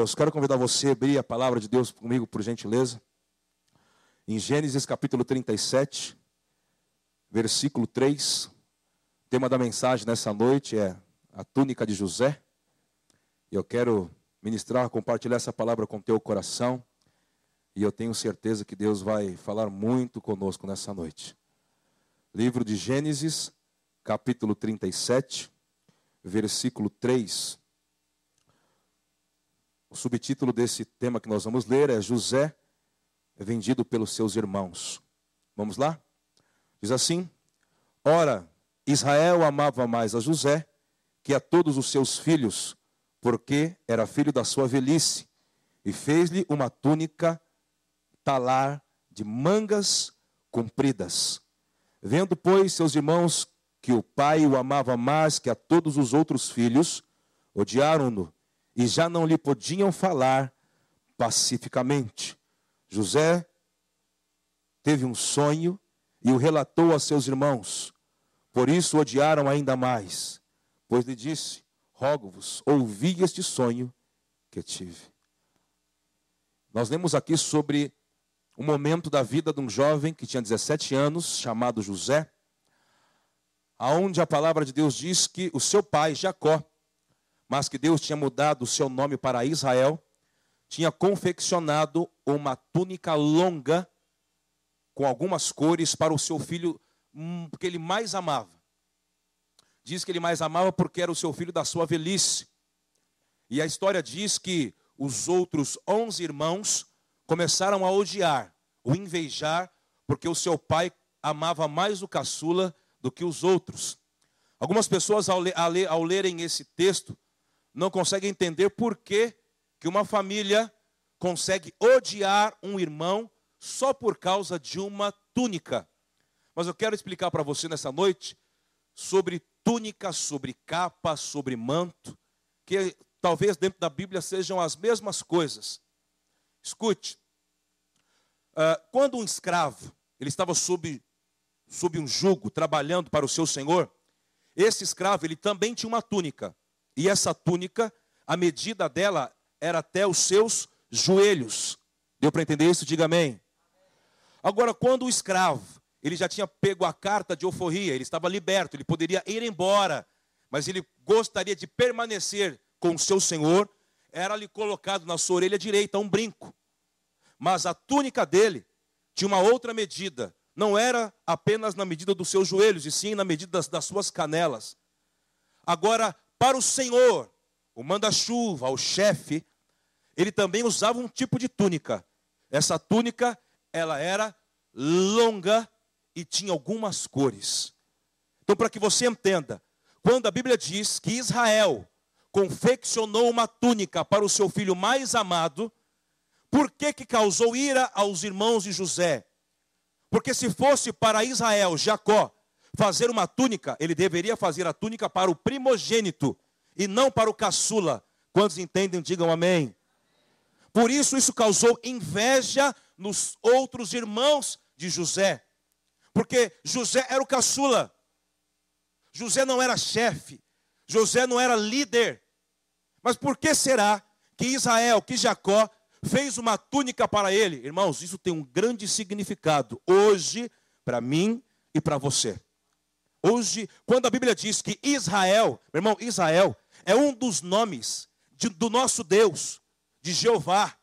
Deus, quero convidar você a abrir a palavra de Deus comigo, por gentileza. Em Gênesis capítulo 37, versículo 3. O tema da mensagem nessa noite é a túnica de José. E eu quero ministrar, compartilhar essa palavra com o teu coração. E eu tenho certeza que Deus vai falar muito conosco nessa noite. Livro de Gênesis, capítulo 37, versículo 3. O subtítulo desse tema que nós vamos ler é José é vendido pelos seus irmãos. Vamos lá? Diz assim: Ora, Israel amava mais a José que a todos os seus filhos, porque era filho da sua velhice, e fez-lhe uma túnica talar de mangas compridas. Vendo, pois, seus irmãos que o pai o amava mais que a todos os outros filhos, odiaram-no e já não lhe podiam falar pacificamente. José teve um sonho e o relatou a seus irmãos. Por isso odiaram ainda mais, pois lhe disse: rogo-vos, ouvi este sonho que tive. Nós lemos aqui sobre um momento da vida de um jovem que tinha 17 anos, chamado José, aonde a palavra de Deus diz que o seu pai, Jacó, mas que Deus tinha mudado o seu nome para Israel, tinha confeccionado uma túnica longa com algumas cores para o seu filho que ele mais amava. Diz que ele mais amava porque era o seu filho da sua velhice. E a história diz que os outros 11 irmãos começaram a odiar, o invejar, porque o seu pai amava mais o caçula do que os outros. Algumas pessoas, ao lerem esse texto, não conseguem entender por que uma família consegue odiar um irmão só por causa de uma túnica. Mas eu quero explicar para você nessa noite sobre túnica, sobre capa, sobre manto, que talvez dentro da Bíblia sejam as mesmas coisas. Escute, quando um escravo ele estava sob um jugo, trabalhando para o seu senhor, esse escravo ele também tinha uma túnica. E essa túnica, a medida dela era até os seus joelhos. Deu para entender isso? Diga amém. Agora, quando o escravo, ele já tinha pego a carta de alforria, ele estava liberto, ele poderia ir embora, mas ele gostaria de permanecer com o seu senhor, era-lhe colocado na sua orelha direita um brinco. Mas a túnica dele tinha uma outra medida, não era apenas na medida dos seus joelhos, e sim na medida das suas canelas. Agora, para o senhor, o manda-chuva, o chefe, ele também usava um tipo de túnica. Essa túnica, ela era longa e tinha algumas cores. Então, para que você entenda, quando a Bíblia diz que Israel confeccionou uma túnica para o seu filho mais amado, por que causou ira aos irmãos de José? Porque se fosse para Israel, Jacó, fazer uma túnica, ele deveria fazer a túnica para o primogênito e não para o caçula. Quantos entendem, digam amém. Por isso causou inveja nos outros irmãos de José. Porque José era o caçula. José não era chefe. José não era líder. Mas por que será que Israel, que Jacó, fez uma túnica para ele? Irmãos, isso tem um grande significado hoje para mim e para você. Hoje, quando a Bíblia diz que Israel, meu irmão, Israel é um dos nomes do nosso Deus, de Jeová,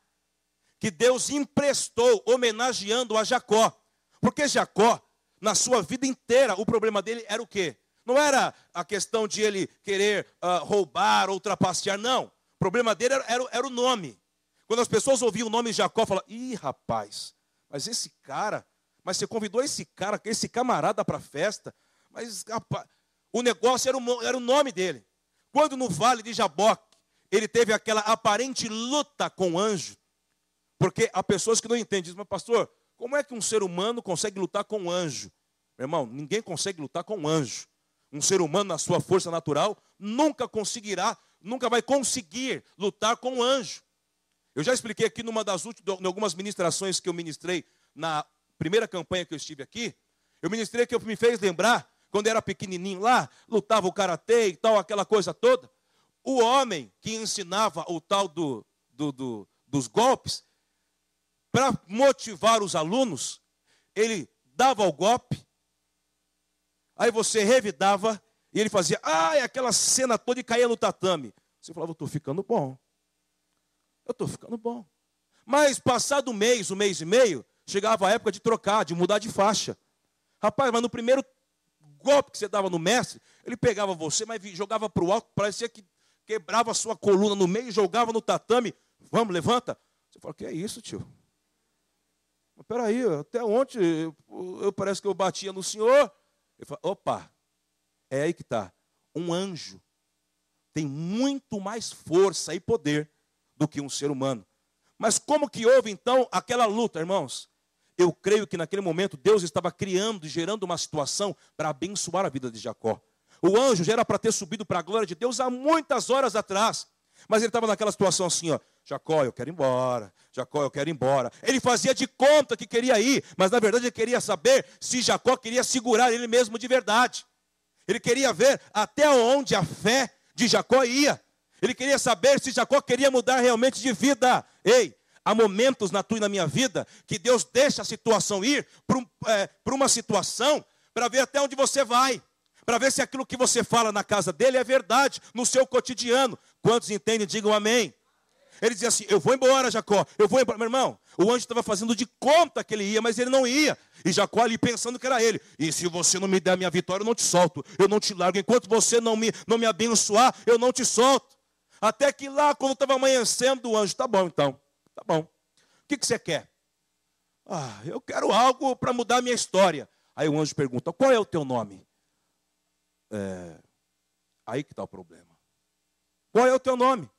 que Deus emprestou homenageando a Jacó. Porque Jacó, na sua vida inteira, o problema dele era o quê? Não era a questão de ele querer roubar ou trapacear, não. O problema dele era o nome. Quando as pessoas ouviam o nome Jacó, falavam: ih, rapaz, mas esse cara, mas você convidou esse cara, esse camarada para a festa, mas rapaz, o negócio era o nome dele. Quando no vale de Jaboque, ele teve aquela aparente luta com o anjo, porque há pessoas que não entendem, dizem: mas pastor, como é que um ser humano consegue lutar com um anjo? Meu irmão, ninguém consegue lutar com um anjo. Um ser humano, na sua força natural, nunca vai conseguir lutar com um anjo. Eu já expliquei aqui em algumas ministrações que eu ministrei na primeira campanha que eu estive aqui. Eu ministrei que me fez lembrar, quando eu era pequenininho lá, lutava o karatê e tal, aquela coisa toda. O homem que ensinava o tal do dos golpes, para motivar os alunos, ele dava o golpe, aí você revidava, e ele fazia, aquela cena toda e caía no tatame. Você falava, eu estou ficando bom. Eu estou ficando bom. Mas passado um mês e meio, chegava a época de trocar, de mudar de faixa. Rapaz, mas no primeiro golpe que você dava no mestre, ele pegava você, mas jogava para o alto, parecia que quebrava a sua coluna no meio, jogava no tatame. Vamos, levanta. Você fala, que é isso, tio? Mas peraí, até ontem eu parece que eu batia no senhor. Ele fala, opa, é aí que está. Um anjo tem muito mais força e poder do que um ser humano. Mas como que houve então aquela luta, irmãos? Eu creio que naquele momento Deus estava criando e gerando uma situação para abençoar a vida de Jacó. O anjo já era para ter subido para a glória de Deus há muitas horas atrás. Mas ele estava naquela situação assim, ó. Jacó, eu quero ir embora. Jacó, eu quero ir embora. Ele fazia de conta que queria ir, mas na verdade ele queria saber se Jacó queria segurar ele mesmo de verdade. Ele queria ver até onde a fé de Jacó ia. Ele queria saber se Jacó queria mudar realmente de vida. Ei, há momentos na tua e na minha vida que Deus deixa a situação ir para uma situação para ver até onde você vai. Para ver se aquilo que você fala na casa dele é verdade, no seu cotidiano. Quantos entendem, digam amém. Ele dizia assim, eu vou embora, Jacó, eu vou embora. Meu irmão, o anjo estava fazendo de conta que ele ia, mas ele não ia. E Jacó ali pensando que era ele. E se você não me der a minha vitória, eu não te solto. Eu não te largo. Enquanto você não me abençoar, eu não te solto. Até que lá, quando estava amanhecendo, o anjo, tá bom então, tá bom. O que você quer? Eu quero algo para mudar a minha história. Aí o anjo pergunta, qual é o teu nome? Aí que está o problema. Qual é o teu nome?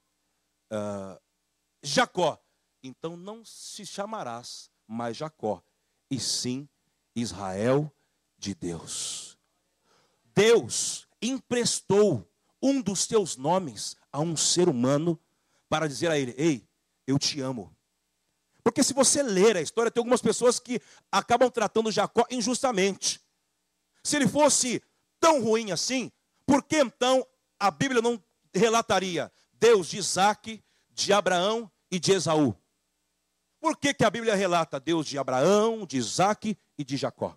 Jacó. Então não se chamarás mais Jacó, e sim Israel de Deus. Deus emprestou um dos teus nomes a um ser humano para dizer a ele, ei, eu te amo. Porque se você ler a história, tem algumas pessoas que acabam tratando Jacó injustamente. Se ele fosse tão ruim assim, por que então a Bíblia não relataria Deus de Isaac, de Abraão e de Esaú? Por que a Bíblia relata Deus de Abraão, de Isaac e de Jacó?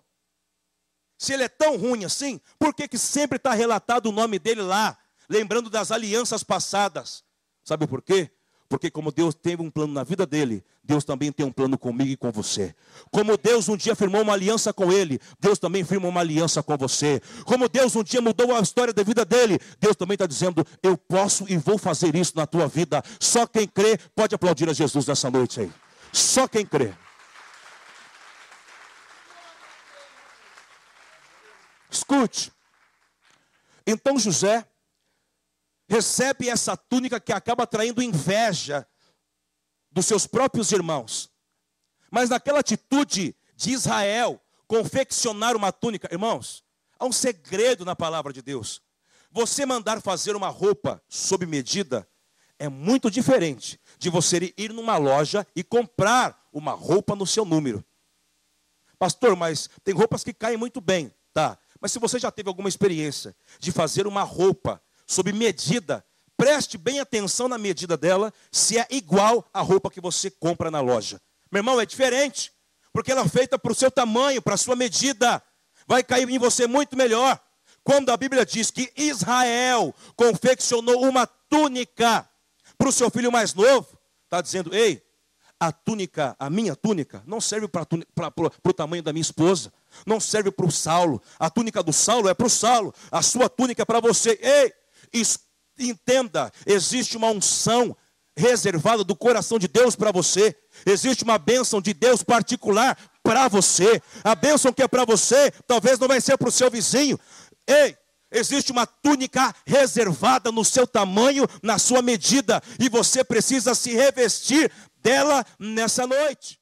Se ele é tão ruim assim, por que sempre está relatado o nome dele lá, lembrando das alianças passadas? Sabe por quê? Porque como Deus teve um plano na vida dele, Deus também tem um plano comigo e com você. Como Deus um dia firmou uma aliança com ele, Deus também firma uma aliança com você. Como Deus um dia mudou a história da vida dele, Deus também está dizendo, eu posso e vou fazer isso na tua vida. Só quem crê pode aplaudir a Jesus nessa noite aí. Só quem crê. Escute. Então José recebe essa túnica que acaba atraindo inveja dos seus próprios irmãos. Mas naquela atitude de Israel, confeccionar uma túnica, irmãos, há um segredo na palavra de Deus. Você mandar fazer uma roupa sob medida é muito diferente de você ir numa loja e comprar uma roupa no seu número. Pastor, mas tem roupas que caem muito bem, tá? Mas se você já teve alguma experiência de fazer uma roupa sob medida, preste bem atenção na medida dela, se é igual à roupa que você compra na loja. Meu irmão, é diferente, porque ela é feita para o seu tamanho, para a sua medida. Vai cair em você muito melhor. Quando a Bíblia diz que Israel confeccionou uma túnica para o seu filho mais novo, está dizendo, ei, a túnica, a minha túnica, não serve para o tamanho da minha esposa, não serve para o Saulo. A túnica do Saulo é para o Saulo, a sua túnica é para você. Ei, entenda, existe uma unção reservada do coração de Deus para você. Existe uma bênção de Deus particular para você. A bênção que é para você, talvez não vai ser para o seu vizinho. Ei, existe uma túnica reservada no seu tamanho, na sua medida. E você precisa se revestir dela nessa noite.